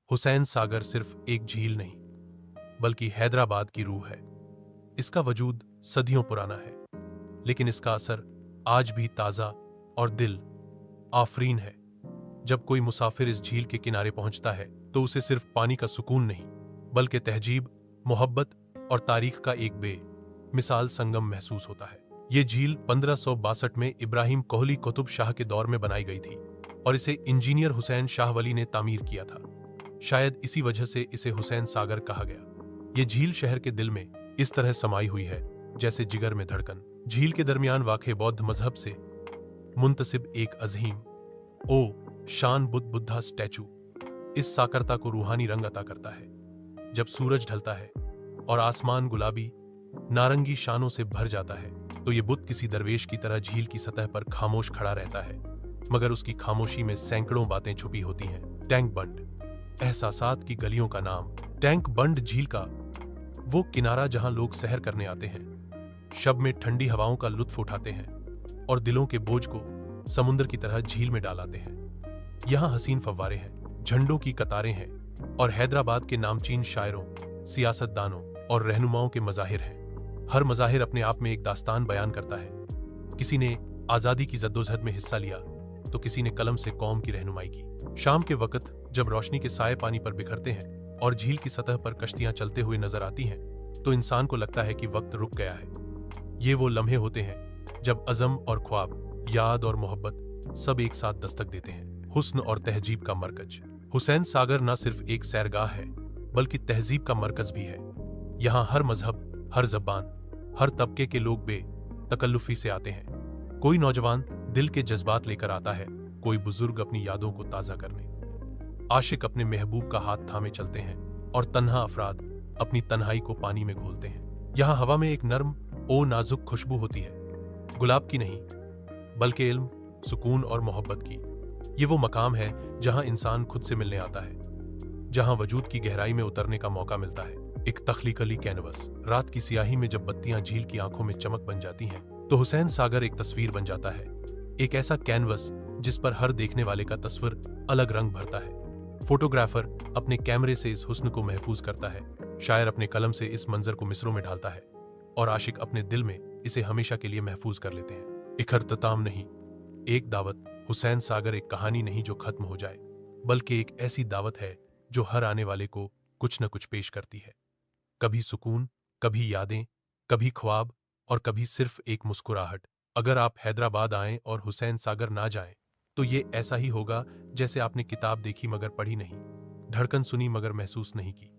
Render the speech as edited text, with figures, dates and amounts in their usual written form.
हुसैन सागर सिर्फ एक झील नहीं, बल्कि हैदराबाद की रूह है। इसका वजूद सदियों पुराना है, लेकिन इसका असर आज भी ताज़ा और दिल आफरीन है। जब कोई मुसाफिर इस झील के किनारे पहुंचता है, तो उसे सिर्फ पानी का सुकून नहीं, बल्कि तहजीब, मोहब्बत और तारीख का एक बेमिसाल संगम महसूस होता है। ये झील 1562 में इब्राहिम कोहली कुतुब शाह के दौर में बनाई गई थी और इसे इंजीनियर हुसैन शाह वली ने तामीर किया था। शायद इसी वजह से इसे हुसैन सागर कहा गया। ये झील शहर के दिल में इस तरह समाई हुई है जैसे जिगर में धड़कन। झील के दरमियान वाक़े बौद्ध मजहब से मुंतसिब एक अजीम ओ शान बुद्धा स्टैचू इस साकरता को रूहानी रंग अता करता है। जब सूरज ढलता है और आसमान गुलाबी नारंगी शानों से भर जाता है, तो ये बुद्ध किसी दरवेश की तरह झील की सतह पर खामोश खड़ा रहता है, मगर उसकी खामोशी में सैकड़ों बातें छुपी होती हैं। टैंक बंड, एहसासात की गलियों का नाम। टैंक बंड झील का वो किनारा जहां लोग सैर करने आते हैं, शब में ठंडी हवाओं का लुत्फ उठाते हैं और दिलों के बोझ को समुद्र की तरह झील में डालाते हैं। यहाँ हसीन फव्वारे हैं, झंडों की कतारें हैं और हैदराबाद के नामचीन शायरों, सियासतदानों और रहनुमाओं के मज़ाहिर हैं। हर मज़ाहिर अपने आप में एक दास्तान बयान करता है। किसी ने आज़ादी की जद्दोजहद में हिस्सा लिया, तो किसी ने कलम से कौम की रहनुमाई की। शाम के वक्त जब रोशनी के साए पानी पर बिखरते हैं और झील की सतह पर कश्तियां चलते हुए नजर आती हैं, तो इंसान को लगता है कि वक्त रुक गया है। ये वो लम्हे होते हैं जब अज़म और ख्वाब, याद और मोहब्बत सब एक साथ दस्तक देते हैं। हुस्न और तहजीब का मरकज। हुसैन सागर न सिर्फ एक सैरगाह है, बल्कि तहजीब का मरकज भी है। यहाँ हर मजहब, हर ज़बान, हर तबके के लोग बेतकल्लुफ़ी से आते हैं। कोई नौजवान दिल के जज्बात लेकर आता है, कोई बुजुर्ग अपनी यादों को ताज़ा करने, आशिक अपने महबूब का हाथ थामे चलते हैं और तन्हा अफराद अपनी तन्हाई को पानी में घोलते हैं। यहाँ हवा में एक नर्म ओ नाजुक खुशबू होती है, गुलाब की नहीं, बल्कि इल्म, सुकून और मोहब्बत की। ये वो मकाम है जहाँ इंसान खुद से मिलने आता है, जहाँ वजूद की गहराई में उतरने का मौका मिलता है। एक तख्लीकली कैनवस। रात की सियाही में जब बत्तियां झील की आंखों में चमक बन जाती हैं, तो हुसैन सागर एक तस्वीर बन जाता है। एक ऐसा कैनवस जिस पर हर देखने वाले का तस्वीर अलग रंग भरता है। फोटोग्राफर अपने कैमरे से इस हुस्न को महफूज करता है, शायर अपने कलम से इस मंजर को मिसरों में ढालता है और आशिक अपने दिल में इसे हमेशा के लिए महफूज कर लेते हैं। एक इख्तिताम नहीं, एक दावत। हुसैन सागर एक कहानी नहीं जो खत्म हो जाए, बल्कि एक ऐसी दावत है जो हर आने वाले को कुछ न कुछ पेश करती है। कभी सुकून, कभी यादें, कभी ख्वाब और कभी सिर्फ एक मुस्कुराहट। अगर आप हैदराबाद आएं और हुसैन सागर ना जाएं, तो ये ऐसा ही होगा जैसे आपने किताब देखी मगर पढ़ी नहीं, धड़कन सुनी मगर महसूस नहीं की।